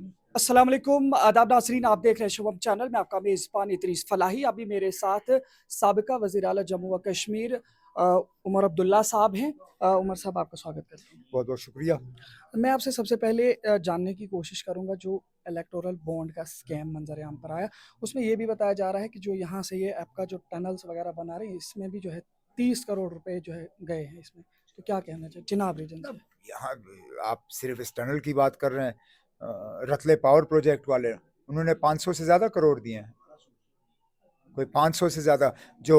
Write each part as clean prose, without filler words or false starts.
अस्सलाम वालेकुम, आदाब नाज़रीन। आप देख रहे हैं शुभम चैनल में। आपका मेज़बान इदरीस फलाही। अभी मेरे साथ साबिका वज़ीर आला जम्मू व कश्मीर उमर अब्दुल्ला साहब हैं। उमर साहब, आपका स्वागत करता हूँ। बहुत बहुत शुक्रिया। मैं आपसे सबसे पहले जानने की कोशिश करूँगा, जो इलेक्टोरल बॉन्ड का स्कैम मंजर आम पर आया, उसमें ये भी बताया जा रहा है कि जो यहाँ से ये आपका जो टनल्स वगैरह बना रहे हैं, इसमें भी जो है 30 करोड़ रुपए जो है गए हैं इसमें। तो क्या कहना चाहिए चिनाब रीजन से? अब यहाँ आप सिर्फ इस टनल की बात कर रहे हैं। रतले पावर प्रोजेक्ट वाले उन्होंने 500 से ज़्यादा करोड़ दिए हैं। कोई 500 से ज़्यादा जो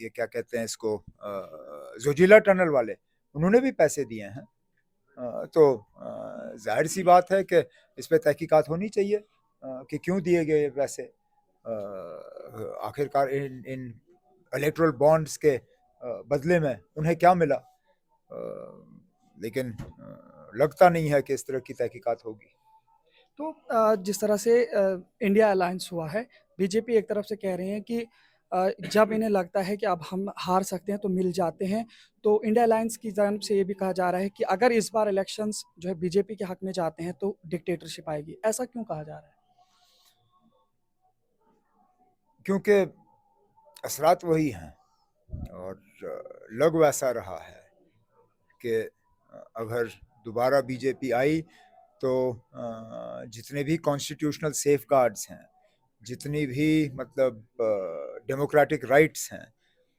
ये क्या कहते हैं इसको, जोजिला टनल वाले उन्होंने भी पैसे दिए हैं। तो जाहिर सी बात है कि इस पर तहकीकात होनी चाहिए कि क्यों दिए गए ये पैसे। आखिरकार इन इलेक्ट्रल बॉन्ड्स के बदले में उन्हें क्या मिला। लेकिन लगता नहीं है कि इस तरह की तहकीकात होगी। तो जिस तरह से इंडिया अलायंस हुआ है, बीजेपी एक तरफ से कह रहे हैं कि जब इन्हें लगता है कि अब हम हार सकते हैं तो मिल जाते हैं। तो इंडिया अलायंस की जानिब से ये भी कहा जा रहा है कि अगर इस बार इलेक्शंस जो है बीजेपी के हक में जाते हैं तो डिक्टेटरशिप आएगी। ऐसा क्यों कहा जा रहा है? क्योंकि असरात वही हैं और लग वैसा रहा है कि अगर दोबारा बीजेपी आई तो जितने भी कॉन्स्टिट्यूशनल सेफ गार्ड्स हैं, जितनी भी मतलब डेमोक्रेटिक राइट्स हैं,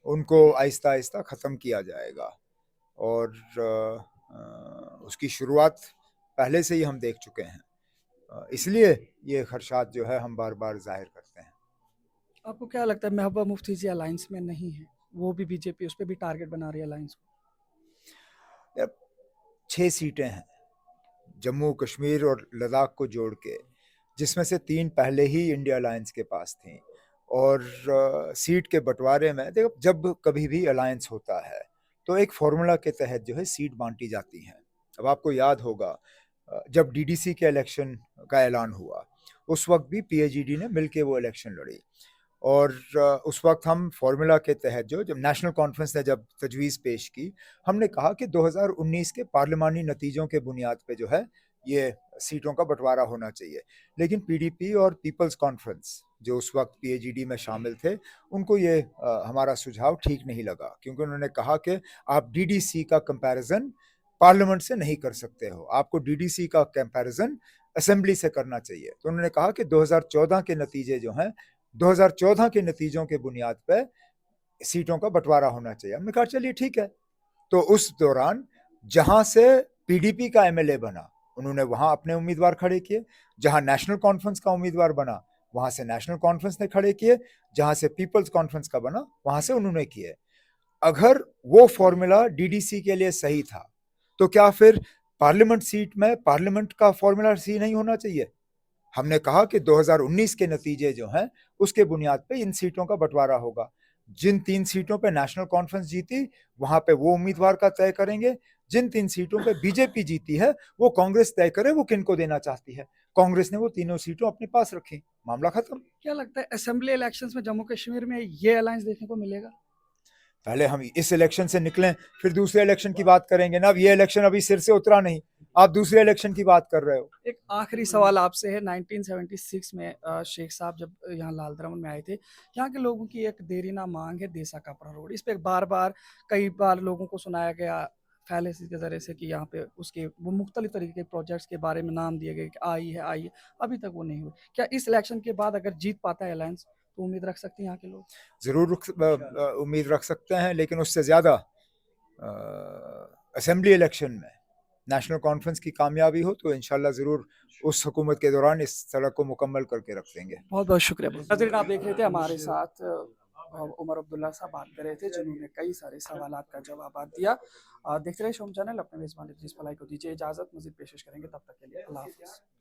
उनको आहिस्ता आहिस्ता ख़त्म किया जाएगा। और उसकी शुरुआत पहले से ही हम देख चुके हैं। इसलिए ये खदशात जो है हम बार बार जाहिर करते हैं। आपको क्या लगता है महबूबा मुफ्ती जी अलायंस में नहीं है, वो भी बीजेपी उस पर भी टारगेट बना रही है अलायंस को? 6 सीटें हैं जम्मू कश्मीर और लद्दाख को जोड़ के, जिसमें से 3 पहले ही इंडिया अलायंस के पास थी। और सीट के बंटवारे में देखो, जब कभी भी अलायंस होता है तो एक फॉर्मूला के तहत जो है सीट बांटी जाती हैं। अब आपको याद होगा जब डीडीसी के इलेक्शन का ऐलान हुआ, उस वक्त भी पीएजीडी ने मिलके वो इलेक्शन लड़ी। और उस वक्त हम फार्मूला के तहत जब नेशनल कॉन्फ्रेंस ने जब तजवीज़ पेश की, हमने कहा कि 2019 के पार्लिमानी नतीजों के बुनियाद पे जो है ये सीटों का बंटवारा होना चाहिए। लेकिन पीडीपी और पीपल्स कॉन्फ्रेंस जो उस वक्त पीएजीडी में शामिल थे, उनको ये हमारा सुझाव ठीक नहीं लगा, क्योंकि उन्होंने कहा कि आप डीडीसी का कंपैरिजन पार्लियामेंट से नहीं कर सकते हो, आपको डीडीसी का कंपैरिजन असेंबली से करना चाहिए। तो उन्होंने कहा कि 2014 के नतीजे जो हैं, 2014 के नतीजों के बुनियाद पे सीटों का बंटवारा होना चाहिए। हमने कहा चलिए ठीक है। तो उस दौरान जहां से पीडीपी का एमएलए बना, उन्होंने वहां अपने उम्मीदवार खड़े किए। जहां नेशनल कॉन्फ्रेंस का उम्मीदवार बना, वहां से नेशनल कॉन्फ्रेंस ने खड़े किए। जहां से पीपल्स कॉन्फ्रेंस का बना, वहां से उन्होंने किए। अगर वो फॉर्मूला डीडीसी के लिए सही था, तो क्या फिर पार्लियामेंट सीट में पार्लियामेंट का फॉर्मूला सही नहीं होना चाहिए? हमने कहा कि 2019 के नतीजे जो हैं, उसके बुनियाद पे इन सीटों का बंटवारा होगा। जिन 3 सीटों पे नेशनल कॉन्फ्रेंस जीती, वहां पे वो उम्मीदवार का तय करेंगे। जिन 3 सीटों पे बीजेपी जीती है, वो कांग्रेस तय करे वो किनको देना चाहती है। कांग्रेस ने वो तीनों सीटों अपने पास रखी, मामला खत्म। क्या लगता है असेंबली इलेक्शंस में जम्मू कश्मीर में ये अलायंस देखने को मिलेगा? पहले हम इस इलेक्शन से निकलें, फिर दूसरे इलेक्शन की बात करेंगे ना। अब ये इलेक्शन अभी सिर से उतरा नहीं, आप दूसरे इलेक्शन की बात कर रहे हो। एक आखिरी सवाल आपसे है। 1976 में शेख साहब जब यहाँ लाल दरमन में आए थे, यहाँ के लोगों की एक देरीना मांग है देसा कपड़ा रोड। इस पे बार बार कई बार लोगों को सुनाया गया फैलेसी के जरिए से कि यहाँ पे उसके वो मुख्तलिफ तरीके के प्रोजेक्ट्स के बारे में नाम दिए गए कि आई है, अभी तक वो नहीं हुई। क्या इस इलेक्शन के बाद अगर जीत पाता है अलायंस तो उम्मीद रख सकते हैं यहाँ के लोग? जरूर उम्मीद रख सकते हैं, लेकिन उससे ज्यादा असेंबली इलेक्शन में नेशनल कॉन्फ्रेंस की कामयाबी हो तो इंशाल्लाह ज़रूर उस हुकूमत के दौरान इस सड़क को मुकम्मल करके रख देंगे। बहुत बहुत शुक्रिया। नाज़रीन, आप देख रहे थे हमारे साथ उमर अब्दुल्ला साहब बात कर रहे थे, जिन्होंने कई सारे सवालात का जवाब दिया। देखते रहे शोम चैनल। अपने मेज़बान इदरीस फलाही को दीजिए इजाज़त। मज़ीद पेशकश करेंगे, तब तक के लिए अल्लाह हाफ़िज़।